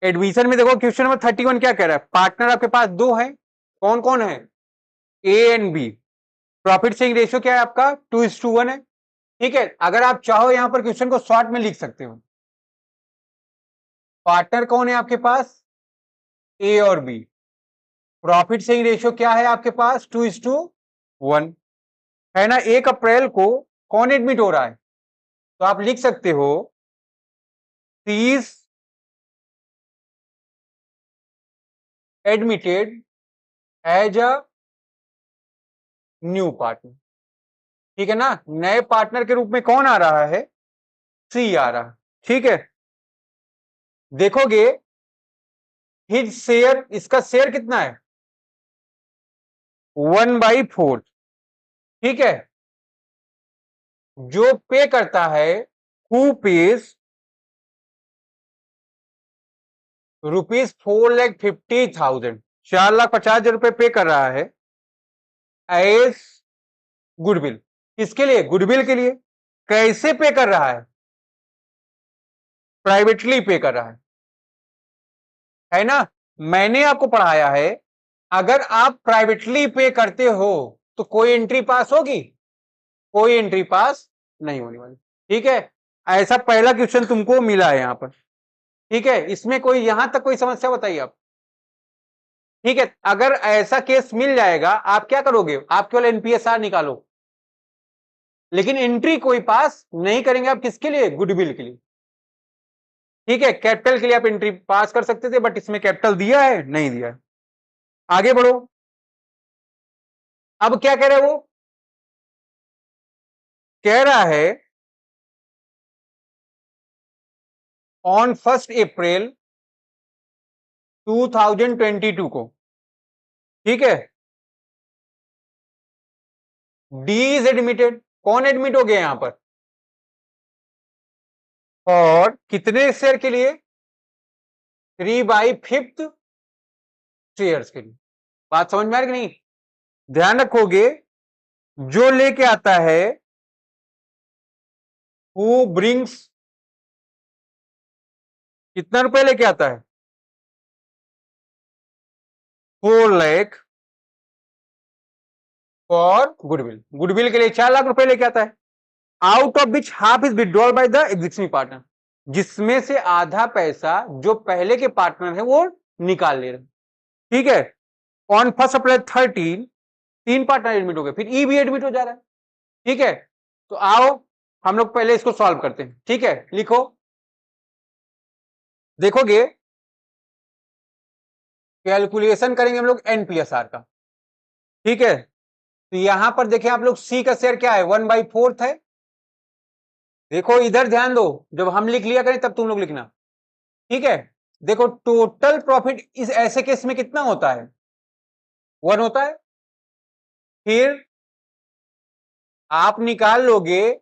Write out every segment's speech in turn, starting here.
Admission में देखो question number 31 क्या कह रहा है, पार्टनर आपके पास दो है, कौन कौन है, A and B. Profit sharing ratio क्या है आपका, 2:1 है। ठीक है, अगर आप चाहो यहां पर क्वेश्चन को शॉर्ट में लिख सकते हो। पार्टनर कौन है आपके पास, ए और बी। प्रॉफिट शेयरिंग रेशियो क्या है आपके पास, 2:1 है ना। 1 अप्रैल को कौन एडमिट हो रहा है, तो आप लिख सकते हो C is admitted as a new partner. ठीक है ना, नए पार्टनर के रूप में कौन आ रहा है, सी आ रहा है। ठीक है, देखोगे हिज शेयर, इसका शेयर कितना है, 1/4। ठीक है, जो पे करता है, हु पेज ₹4,50,000, 4,50,000 पे कर रहा है एज गुडविल। किसके लिए, गुडविल के लिए। कैसे पे कर रहा है, प्राइवेटली पे कर रहा है ना। मैंने आपको पढ़ाया है, अगर आप प्राइवेटली पे करते हो तो कोई एंट्री पास होगी, कोई एंट्री पास नहीं होने वाली। ठीक है, ऐसा पहला क्वेश्चन तुमको मिला है यहां पर। ठीक है, इसमें कोई यहां तक कोई समस्या बताइए आप। ठीक है, अगर ऐसा केस मिल जाएगा आप क्या करोगे, आप केवल एनपीएसआर निकालो, लेकिन एंट्री कोई पास नहीं करेंगे आप, किसके लिए, गुडविल के लिए। ठीक है, कैपिटल के लिए आप एंट्री पास कर सकते थे, बट इसमें कैपिटल दिया है, नहीं दिया है। आगे बढ़ो, अब क्या कह रहे हैं वो, कह रहा है ऑन 1 अप्रैल 2022 को। ठीक है, डी इज एडमिटेड, कौन एडमिट हो गया यहां पर, और कितने शेयर के लिए, 3/5 शेयर्स के लिए। बात समझ में आ रही कि नहीं, ध्यान रखोगे, जो लेके आता है, हु ब्रिंग्स, कितना रुपए लेके आता है, 4 लाख फॉर गुडविल, गुडविल के लिए 4 लाख रुपए लेके आता है। Out of which half is withdrawal by the existing partner, जिसमें से आधा पैसा जो पहले के पार्टनर है वो निकाल ले रहे। ठीक है, ऑन 1 अप्रैल 13 3 पार्टनर एडमिट हो गए, फिर ई भी एडमिट हो जा रहा है। ठीक है, तो आओ हम लोग पहले इसको सॉल्व करते हैं। ठीक है, लिखो, देखोगे कैलकुलेशन करेंगे हम लोग एनपीएसआर का। ठीक है, तो यहां पर देखें आप लोग, सी का शेयर क्या है, 1/4 है। देखो इधर ध्यान दो, जब हम लिख लिया करें तब तुम लोग लिखना। ठीक है, देखो टोटल प्रॉफिट इस ऐसे केस में कितना होता है, 1 होता है। फिर आप निकाल लोगे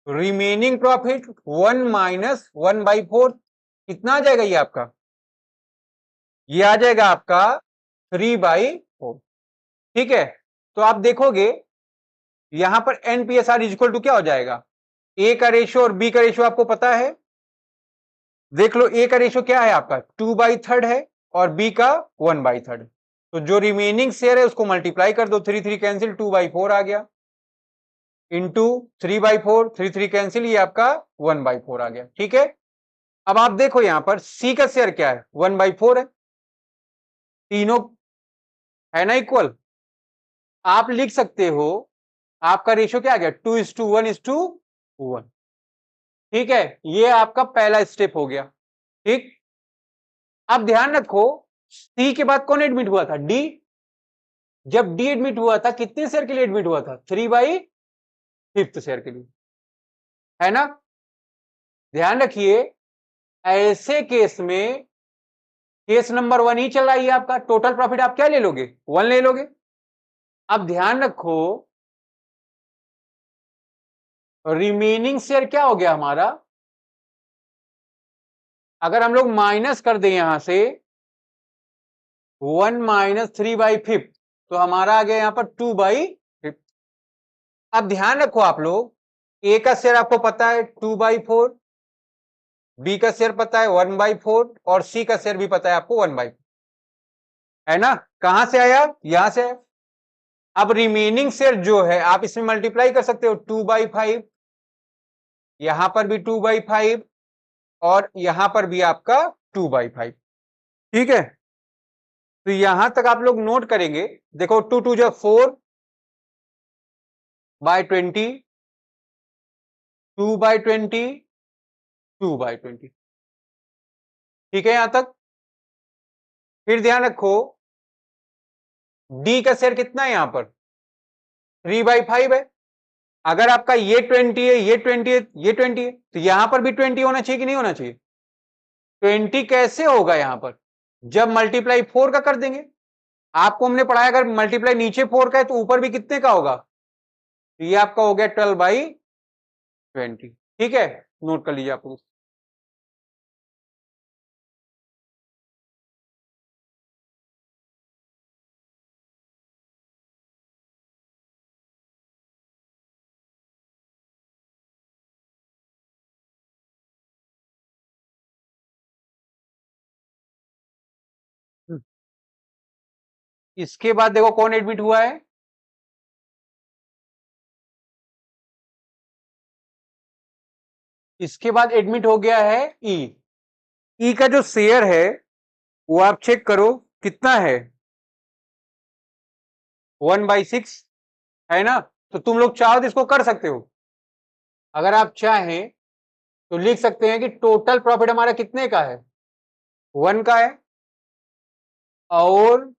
रिमेनिंग प्रॉफिट, 1 - 1/4, कितना आ जाएगा ये आपका, ये आ जाएगा आपका 3/4। ठीक है, तो आप देखोगे यहां पर एनपीएसआर इज इक्वल टू क्या हो जाएगा, ए का रेशियो और बी का रेशियो आपको पता है। देख लो, ए का रेशियो क्या है आपका, 2/3 है, और बी का 1/3। तो जो रिमेनिंग शेयर है उसको मल्टीप्लाई कर दो, 3 3 कैंसिल, 2/4 आ गया, इंटू 3/4, 3 3 कैंसिल, ये आपका 1/4 आ गया। ठीक है, अब आप देखो यहां पर सी का शेयर क्या है, 1/4 है, तीनों है ना इक्वल। आप लिख सकते हो, आपका रेशियो क्या आ गया, 2:1:1। ठीक है, ये आपका पहला स्टेप हो गया। ठीक, अब ध्यान रखो, सी के बाद कौन एडमिट हुआ था, डी। जब डी एडमिट हुआ था कितने शेयर के लिए एडमिट हुआ था, 3/5 शेयर के लिए, है ना। ध्यान रखिए, ऐसे केस में केस नंबर 1 ही चल रहा है आपका, टोटल प्रॉफिट आप क्या ले लोगे, 1 ले लोगे। अब ध्यान रखो, रिमेनिंग शेयर क्या हो गया हमारा, अगर हम लोग माइनस कर दें यहां से 1 - 3/5, तो हमारा आ गया यहां पर 2/5। अब ध्यान रखो आप लोग, ए का शेयर आपको पता है 2/4, बी का शेयर पता है 1/4 और सी का शेयर भी पता है आपको 1/4, है ना। कहां से आया, यहां से आया। अब रिमेनिंग शेयर जो है आप इसमें मल्टीप्लाई कर सकते हो, 2/5, यहां पर भी 2/5 और यहां पर भी आपका 2/5, ठीक है। तो यहां तक आप लोग नोट करेंगे, देखो 2×4/20, 2/20, 2/20, ठीक है यहां तक। फिर ध्यान रखो डी का शेयर कितना है, यहां पर 3/5 है। अगर आपका ये 20 है, ये 20 है, ये 20 है, तो यहां पर भी 20 होना चाहिए कि नहीं होना चाहिए। 20 कैसे होगा यहां पर, जब मल्टीप्लाई 4 का कर देंगे। आपको हमने पढ़ाया अगर मल्टीप्लाई नीचे 4 का है तो ऊपर भी कितने का होगा, तो ये आपका हो गया 12/20, ठीक है। नोट कर लीजिए आपको। इसके बाद देखो कौन एडमिट हुआ है, इसके बाद एडमिट हो गया है ई। ई का जो शेयर है वो आप चेक करो कितना है, 1/6, है ना। तो तुम लोग चाहो तो इसको कर सकते हो, अगर आप चाहें तो लिख सकते हैं कि टोटल प्रॉफिट हमारा कितने का है, 1 का है, और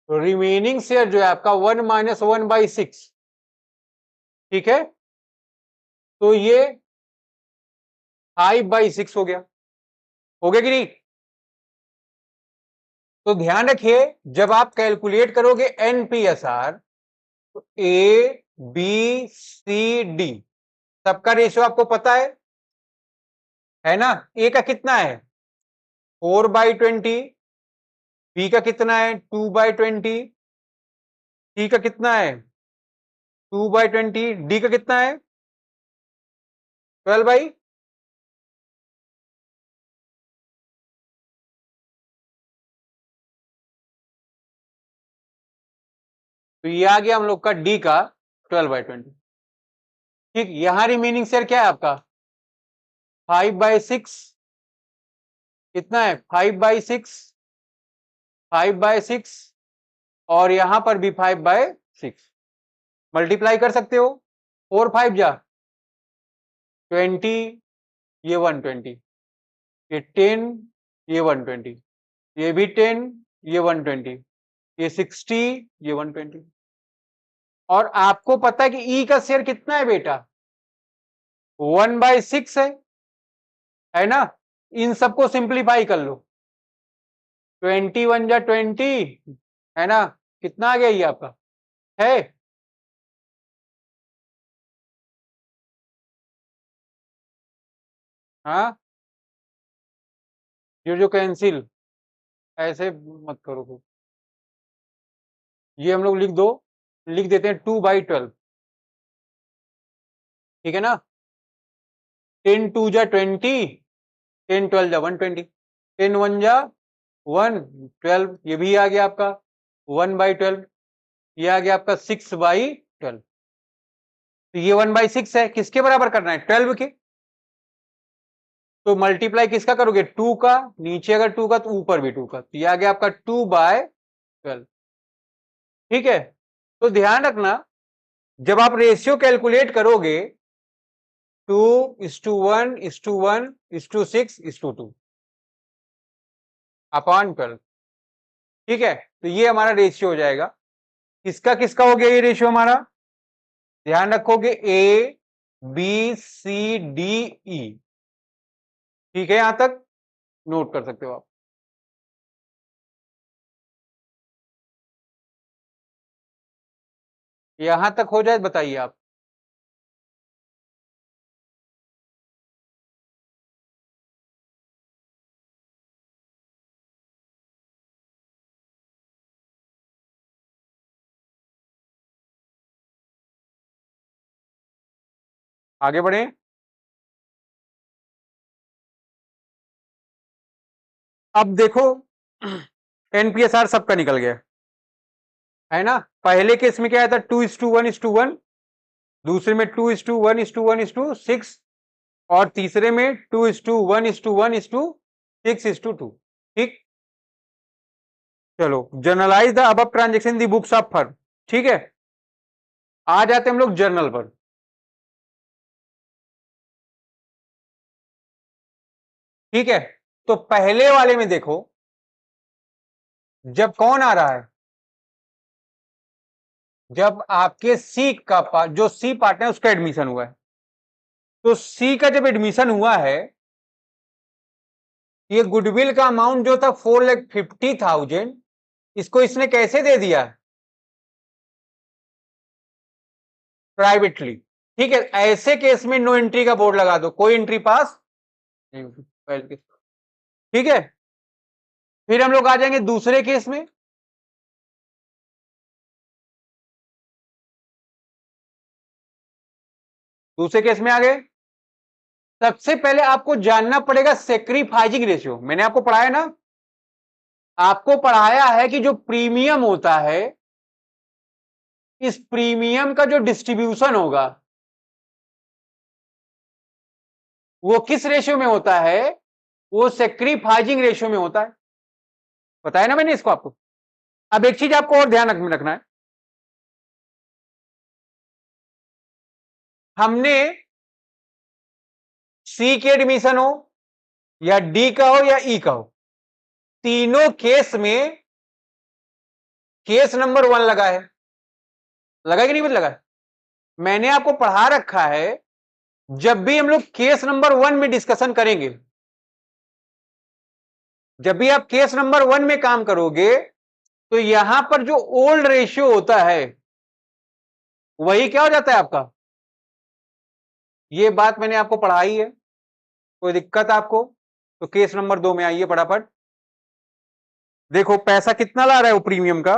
रिमेनिंग शेयर जो है आपका 1 - 1/6, ठीक है। तो ये 5/6 हो गया कि नहीं। तो ध्यान रखिए जब आप कैलकुलेट करोगे एनपीएसआर, तो ए बी सी डी सबका रेशियो आपको पता है ना। ए का कितना है 4/20, बी का कितना है 2/20, सी का कितना है 2/20, डी का कितना है 12/, तो ये आ गया हम लोग का डी का 12/20, ठीक। यहां रिमेनिंग शेयर क्या है आपका 5/6, कितना है 5/6, 5/6, और यहां पर भी 5/6, मल्टीप्लाई कर सकते हो, 4 5 जा 20, ये 120, ये 10, ये 120, ये भी 10, ये 120, ये 60, ये 120। और आपको पता है कि ई का शेयर कितना है बेटा 1/6 है ना। इन सबको सिंप्लीफाई कर लो, 21 जा 20, है ना। कितना आ गया ये आपका है, हाँ जो कैंसिल, ऐसे मत करो फिर। ये हम लोग लिख देते हैं 2/12, ठीक है ना। 10 2 जा 20, 10 12 जा 120, 10 1 जा 1, 12, ये भी आ गया आपका 1/12, ये आ गया आपका 6/12। तो ये 1/6 है, किसके बराबर करना है 12 के। तो मल्टीप्लाई किसका करोगे 2 का, नीचे अगर 2 का तो ऊपर भी 2 का, तो ये आ गया आपका 2/12, ठीक है। तो ध्यान रखना जब आप रेशियो कैलकुलेट करोगे 2:1:1:6:2 अपॉन 12, ठीक है। तो ये हमारा रेशियो हो जाएगा, किसका किसका हो गया ये रेशियो हमारा, ध्यान रखोगे ए बी सी डी ई, ठीक है। यहां तक नोट कर सकते हो आप। यहां तक हो जाए बताइए आप। आगे बढ़े। अब देखो एनपीएसआर सबका निकल गया है ना। पहले केस में क्या आया था 2:1:1, दूसरे में 2:1:1:6 और तीसरे में 2:1:1:6:2। ठीक, चलो generalized the above transaction the books of firm. ठीक है, आ जाते हम लोग जर्नल पर। ठीक है, तो पहले वाले में देखो जब कौन आ रहा है, जब आपके सी का जो सी पार्ट है उसका एडमिशन हुआ है, तो सी का जब एडमिशन हुआ है, ये गुडविल का अमाउंट जो था 4,50,000, इसको इसने कैसे दे दिया, प्राइवेटली। ठीक है, ऐसे केस में नो एंट्री का बोर्ड लगा दो, कोई एंट्री पास नहीं। ठीक है, फिर हम लोग आ जाएंगे दूसरे केस में। दूसरे केस में आ गए, सबसे पहले आपको जानना पड़ेगा सेक्रीफाइजिंग रेशियो। मैंने आपको पढ़ाया ना, आपको पढ़ाया है कि जो प्रीमियम होता है, इस प्रीमियम का जो डिस्ट्रीब्यूशन होगा वो किस रेशियो में होता है, वो सेक्रीफाइजिंग रेशियो में होता है। बताया ना मैंने इसको आपको। अब एक चीज आपको और ध्यान रखना है, हमने सी के एडमिशन हो या डी का हो या ई का हो, तीनों केस में केस नंबर 1 लगा है, लगा कि नहीं लगा। मैंने आपको पढ़ा रखा है, जब भी हम लोग केस नंबर 1 में डिस्कशन करेंगे, जब भी आप केस नंबर 1 में काम करोगे, तो यहां पर जो ओल्ड रेशियो होता है वही क्या हो जाता है आपका। ये बात मैंने आपको पढ़ाई है, कोई दिक्कत आपको, तो केस नंबर 2 में आइए फटाफट। देखो पैसा कितना ला रहा है वो प्रीमियम का,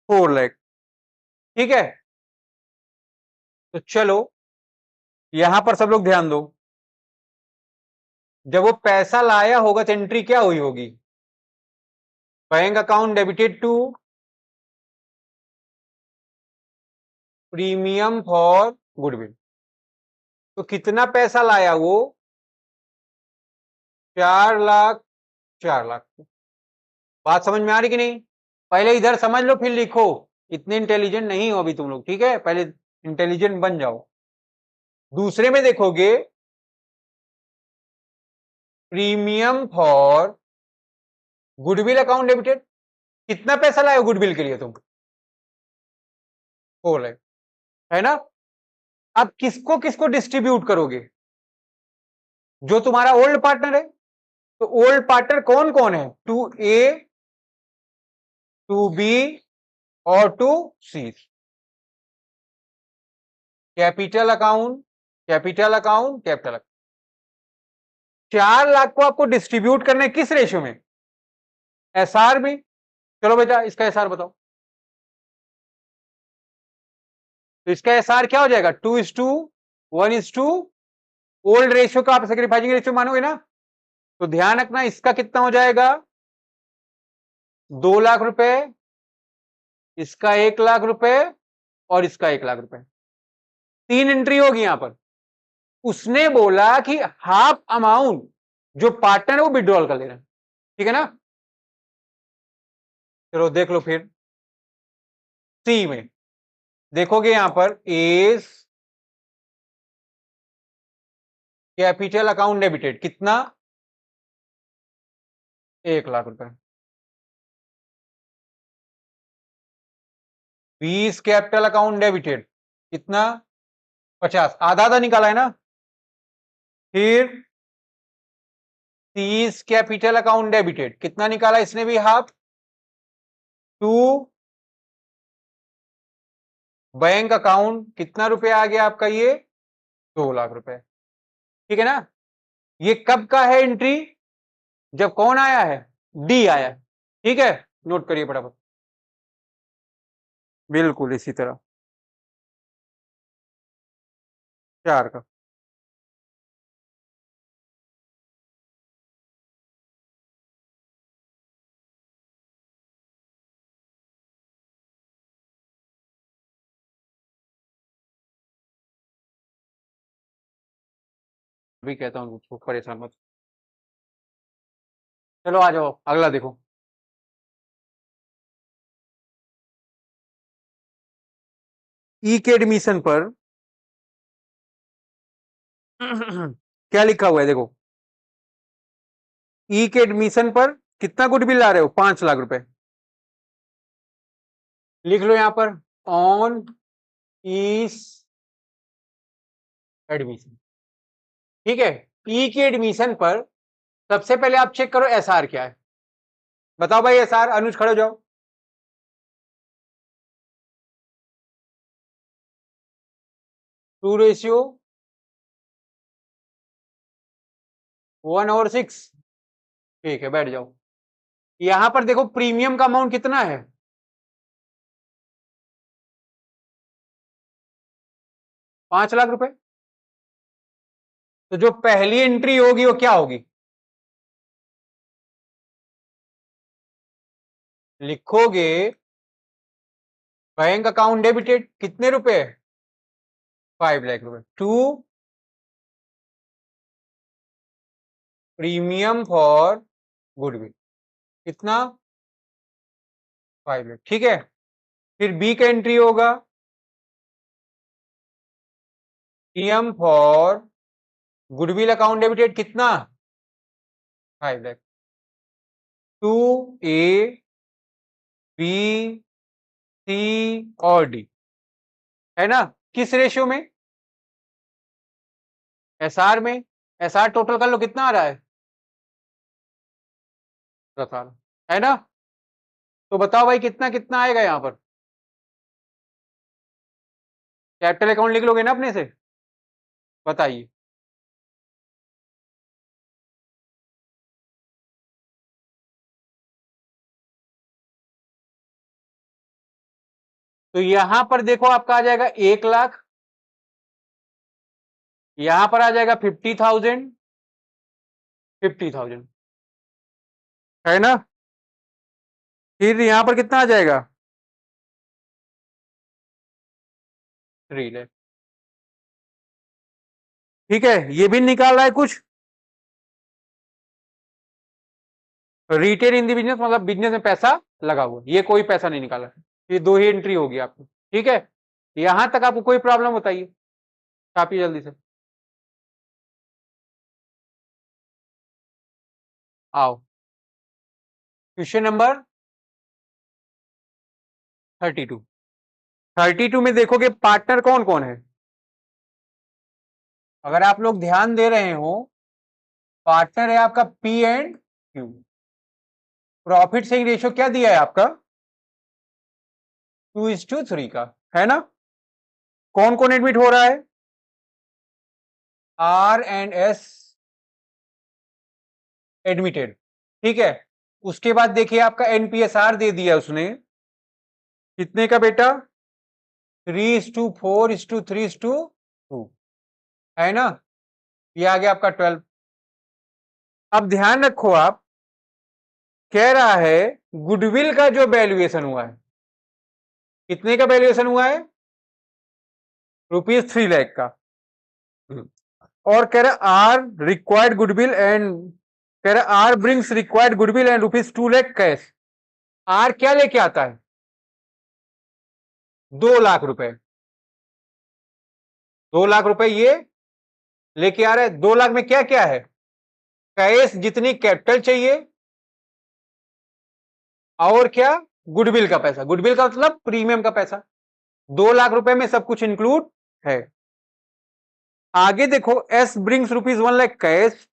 4 लाख। ठीक है, तो चलो यहां पर सब लोग ध्यान दो, जब वो पैसा लाया होगा तो एंट्री क्या हुई होगी, bank account debited to premium for goodwill. तो कितना पैसा लाया वो, 4 लाख। 4 लाख। बात समझ में आ रही कि नहीं, पहले इधर समझ लो फिर लिखो, इतने इंटेलिजेंट नहीं हो अभी तुम लोग। ठीक है, पहले इंटेलिजेंट बन जाओ। दूसरे में देखोगे premium for goodwill account debited, कितना पैसा लाए हो गुडविल के लिए तुम, 4 लाख, है ना। अब किसको किसको डिस्ट्रीब्यूट करोगे, जो तुम्हारा ओल्ड पार्टनर है, तो ओल्ड पार्टनर कौन कौन है, टू ए, टू बी और to C. Capital account, capital account, capital account. 4 lakh को आपको डिस्ट्रीब्यूट करना है किस रेशियो में, एसआर में। चलो बेटा इसका एसआर बताओ, तो इसका एसआर क्या हो जाएगा, 2:1:, ओल्ड रेशियो का आप सेक्रीफाइसिंग रेशियो मानोगे ना, तो ध्यान रखना इसका कितना हो जाएगा, 2 लाख रुपए, इसका 1 लाख रुपए और इसका 1 लाख रुपए। 3 एंट्री होगी यहां पर। उसने बोला कि हाफ अमाउंट जो पार्टनर है वो विड्रॉल कर लेना, ठीक है ना। चलो देख लो फिर, सी में देखोगे यहां पर एस कैपिटल अकाउंट डेबिटेड कितना, 1 लाख रुपए। 20 कैपिटल अकाउंट डेबिटेड कितना, 50, आधा आधा निकाला है ना। फिर 30 कैपिटल अकाउंट डेबिटेड कितना निकाला इसने भी, हाफ। 2 बैंक अकाउंट कितना रुपए आ गया आपका ये, 2 लाख रुपए। ठीक है ना, ये कब का है एंट्री, जब कौन आया है, डी आया। ठीक है, नोट करिए फटाफट, बिल्कुल इसी तरह 4 का। अभी कहता हूँ उसको, परेशान मत। चलो आ जाओ, अगला देखो। ई के एडमिशन पर क्या लिखा हुआ है देखो। ई के एडमिशन पर कितना गुडविल ला रहे हो? 5 लाख रुपए। लिख लो यहां पर, ऑन ईस एडमिशन। ठीक है, ई के एडमिशन पर सबसे पहले आप चेक करो एसआर क्या है। बताओ भाई एसआर, अनुज खड़े हो जाओ। 2:1/6। ठीक है, बैठ जाओ। यहां पर देखो प्रीमियम का अमाउंट कितना है? 5 लाख रुपए। तो जो पहली एंट्री होगी वो क्या होगी? लिखोगे बैंक अकाउंट डेबिटेड, कितने रुपए? 5 लाख रुपए, टू प्रीमियम फॉर गुडविल, कितना? 5 लाख। ठीक है, फिर बी का एंट्री होगा premium for goodwill account debited, कितना? 5 lakh. To A B C और डी, है ना? किस रेशियो में? एसआर में। एसआर टोटल कर लो, कितना आ रहा है? 17, है ना? तो बताओ भाई कितना कितना आएगा यहां पर? कैपिटल अकाउंट लिख लोगे ना अपने से? बताइए। तो यहां पर देखो आपका आ जाएगा 1 लाख, यहां पर आ जाएगा 50,000, 50,000, है ना? फिर यहां पर कितना आ जाएगा? 3 लाख। ठीक है, ये भी निकाल रहा है कुछ। रिटेन इन द बिजनेस मतलब बिजनेस में पैसा लगा हुआ, ये कोई पैसा नहीं निकाला। ये दो ही एंट्री होगी आपकी। ठीक है, यहां तक आपको कोई प्रॉब्लम बताइए काफी जल्दी से। आओ, क्वेश्चन नंबर 32। 32 में देखोगे पार्टनर कौन कौन है। अगर आप लोग ध्यान दे रहे हो, पार्टनर है आपका P and Q. Profit sharing ratio क्या दिया है आपका? 2:3 का, है ना? कौन कौन एडमिट हो रहा है? R and S admitted. ठीक है, उसके बाद देखिए आपका एनपीएसआर दे दिया उसने, कितने का बेटा? 3:4:3:2, है ना? ये आ गया आपका 12। अब ध्यान रखो, आप कह रहा है गुडविल का जो वैल्यूएशन हुआ है, कितने का वैल्यूएशन हुआ है? ₹3 लाख का। और कह रहा आर रिक्वायर्ड गुडविल एंड, कह रहा R brings required goodwill and ₹2 lakh cash. R क्या लेके आता है? 2 लाख रुपए। 2 लाख रुपए ये लेके आ रहा है। 2 लाख में क्या क्या है? कैश जितनी कैपिटल चाहिए, और क्या? गुडविल का पैसा। गुडविल का मतलब प्रीमियम का पैसा। 2 लाख रुपए में सब कुछ इंक्लूड है। आगे देखो, S brings ₹1 lakh cash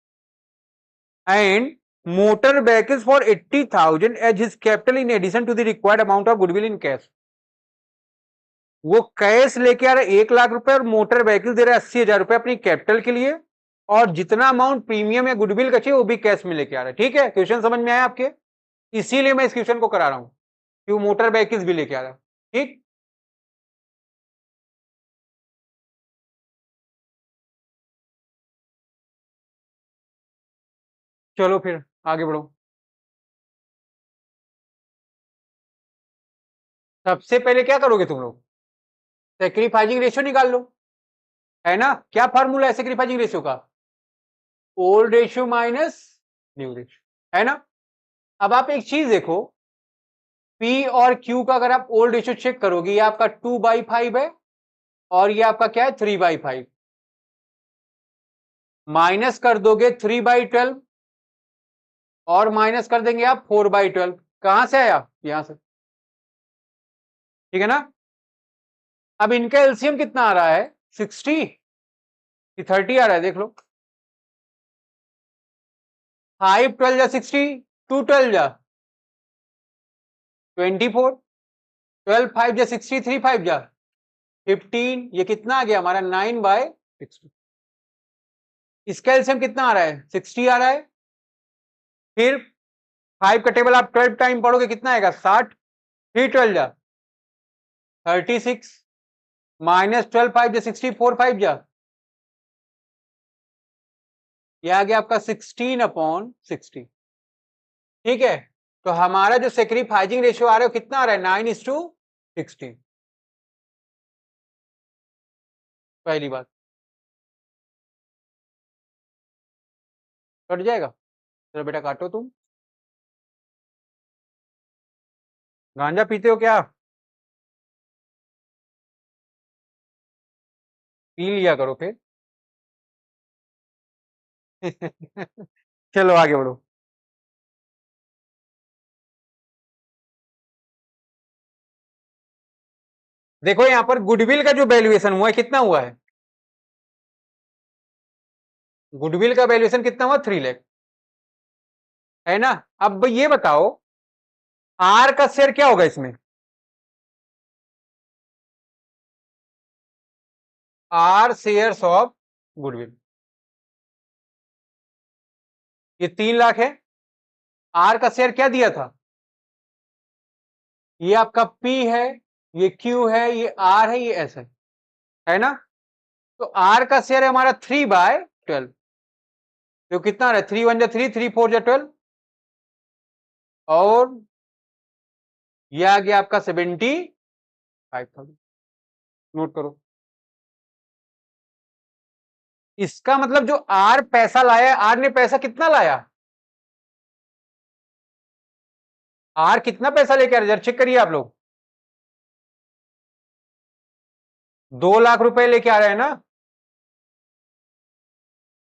and motor vehicles for 80,000 as his capital in addition to the required amount of goodwill in cash. वो कैश लेके आ रहा है 1 लाख रुपए और मोटर व्हीकल दे रहा है 80,000 रुपए अपनी कैपिटल के लिए, और जितना अमाउंट प्रीमियम या गुडविल का चाहिए वो भी कैश में लेके आ रहा है। ठीक है, क्वेश्चन समझ में आया आपके? इसीलिए मैं इस क्वेश्चन को करा रहा हूं कि वो मोटर व्हीकल्स भी लेके आ रहा है। ठीक, चलो फिर आगे बढ़ो। सबसे पहले क्या करोगे तुम लोग? सेक्रीफाइसिंग रेशियो निकाल लो, है ना? क्या फार्मूला है सेक्रीफाइसिंग रेशियो का? Old ratio minus new ratio, है ना। अब आप एक चीज देखो, P और Q का अगर आप ओल्ड रेशियो चेक करोगे, ये आपका 2/5 है और ये आपका क्या है 3/5, माइनस कर दोगे 3/12 और माइनस कर देंगे आप 4/12, कहां से आया, यहां से, ठीक है ना। अब इनका एलसीएम कितना आ रहा है, 60 कि 30 आ रहा है, देख लो। 5 12 जा 60, 2 12 जा 24, 12 5 जा 60, 3 5 जा 15, ये कितना आ गया हमारा 9/60। इसका एलसीएम कितना आ रहा है, 60 आ रहा है। फिर 5 का टेबल आप 12 टाइम पढ़ोगे कितना आएगा, 60, 3 12 जा 36, माइनस 12 5 जा 60, 4 5 जा, ये आ गया आपका 16/60, ठीक है। तो हमारा जो सेक्रीफाइजिंग रेशियो आ रहा है वो कितना आ रहा है, 9:16, पहली बात। कट जाएगा, चलो बेटा काटो तुम। गांजा पीते हो क्या, पी लिया करो फिर। चलो आगे बढ़ो। देखो यहां पर गुडविल का जो वैल्यूएशन हुआ है कितना हुआ है, गुडविल का वैल्यूएशन कितना हुआ, 3 लाख, है ना। अब ये बताओ आर का शेयर क्या होगा इसमें, आर शेयर्स ऑफ गुडविल, ये 3 लाख है। आर का शेयर क्या दिया था, ये आपका पी है, ये क्यू है, ये आर है, ये एस है ना। तो आर का शेयर है हमारा 3/12, तो कितना रहा, 3 1 जा 3, 3 4 जा 12, और ये आ गया आपका 75,000, नोट करो। इसका मतलब जो आर पैसा लाया, आर ने पैसा कितना लाया, आर कितना पैसा लेके आ रहा है, चेक करिए आप लोग, 2 लाख रुपए लेके आ रहे हैं ना।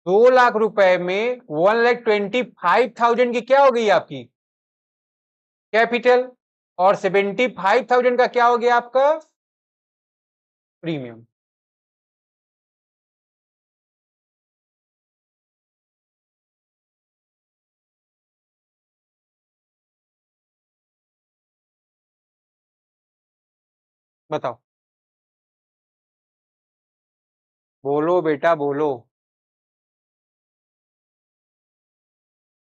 2 लाख रुपए में 1,25,000 की क्या हो गई आपकी कैपिटल, और 75,000 का क्या हो गया आपका प्रीमियम। बताओ, बोलो बेटा बोलो।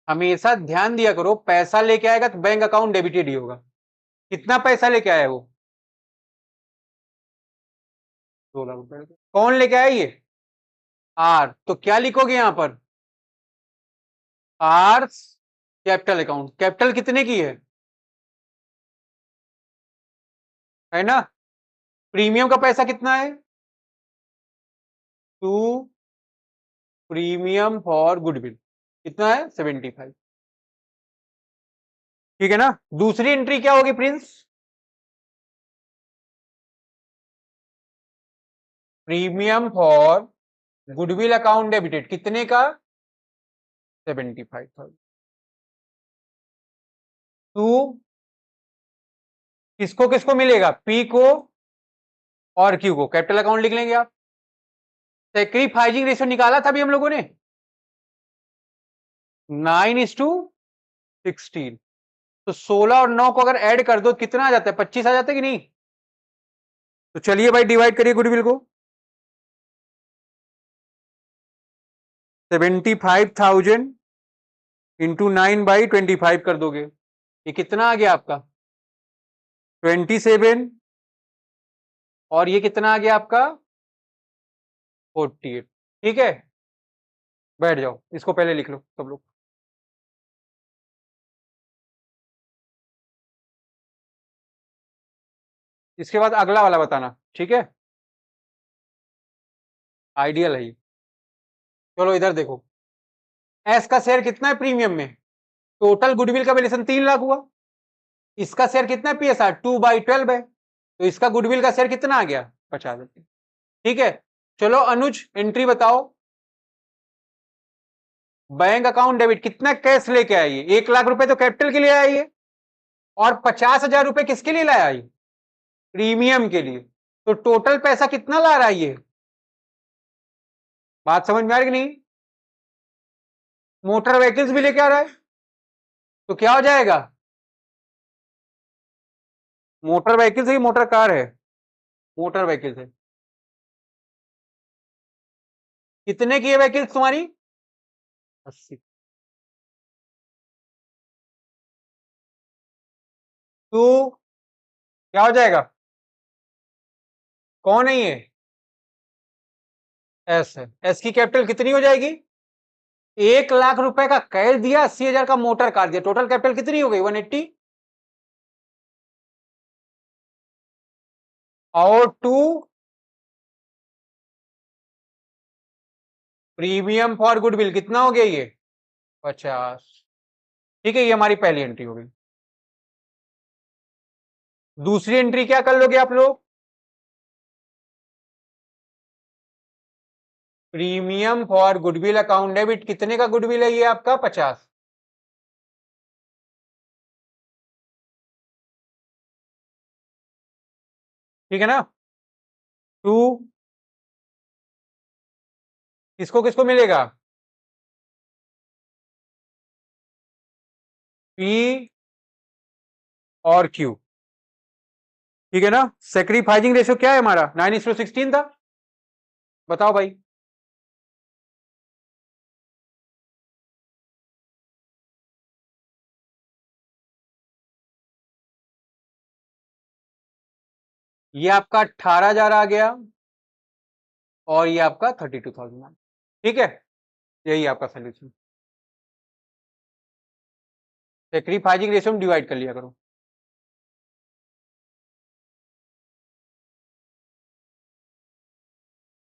हमेशा ध्यान दिया करो, पैसा लेके आएगा तो बैंक अकाउंट डेबिटेड ही होगा। कितना पैसा लेके आया वो, 2 लाख रुपए। कौन लेके आया ये, आर, तो क्या लिखोगे यहां पर, आर कैपिटल अकाउंट, कैपिटल कितने की है ना। प्रीमियम का पैसा कितना है, 2 प्रीमियम फॉर गुडविल, कितना है 75, ठीक है ना। दूसरी एंट्री क्या होगी Prince, premium for goodwill account debited, कितने का 75,000। टू किसको किसको मिलेगा, पी को और क्यू को, कैपिटल अकाउंट लिख लेंगे आप। सेक्रीफाइजिंग रेशियो निकाला था अभी हम लोगों ने, 9:16, तो 16 और 9 को अगर ऐड कर दो कितना आ जाता है, 25 आ जाता है कि नहीं। तो चलिए भाई डिवाइड करिए गुडविल को, 75,000 इंटू 9/25 कर दोगे, ये कितना आ गया आपका 27, और ये कितना आ गया आपका 48, ठीक है। बैठ जाओ, इसको पहले लिख लो सब लोग। इसके बाद अगला वाला बताना, ठीक है, आइडियल है ये। चलो इधर देखो, एस का शेयर कितना है प्रीमियम में? टोटल गुडविल का वैल्यूएशन 3 लाख हुआ। इसका शेयर कितना है पीएसआर? 2/12 है, तो इसका गुडविल का शेयर कितना आ गया? 50 रुपये। ठीक है, चलो अनुज एंट्री बताओ। बैंक अकाउंट डेबिट, कितना कैश लेके आइए? 1 लाख रुपए तो कैपिटल के लिए आइए, और 50,000 रुपए किसके लिए लाया? ये प्रीमियम के लिए। तो टोटल पैसा कितना ला रहा है ये? बात समझ में आ रही कि नहीं? मोटर व्हीकल्स भी लेके आ रहा है, तो क्या हो जाएगा? मोटर व्हीकल्स है, मोटर कार है? मोटर व्हीकल्स है। कितने की है व्हीकल्स तुम्हारी? 80। तो क्या हो जाएगा? कौन है ये? एस है। एस की कैपिटल कितनी हो जाएगी? 1 लाख रुपए का कैश दिया, 80,000 का मोटर कार दिया, टोटल कैपिटल कितनी हो गई? 180। और 2 प्रीमियम फॉर गुडविल, कितना हो गया ये? 50। ठीक है, ये हमारी पहली एंट्री हो गई। दूसरी एंट्री क्या कर लोगे आप लोग? Premium for goodwill account debit, कितने का गुडविल है ये आपका? 50। ठीक है ना? 2 किसको किसको मिलेगा? पी और क्यू। ठीक है ना? सेक्रीफाइसिंग रेशियो क्या है हमारा? 9:16 था। बताओ भाई। ये आपका 18,000 आ गया, और ये आपका 32,000। ठीक है, यही आपका सोल्यूशन। सेक्रीफाइसिंग रेशियो में डिवाइड कर लिया करो।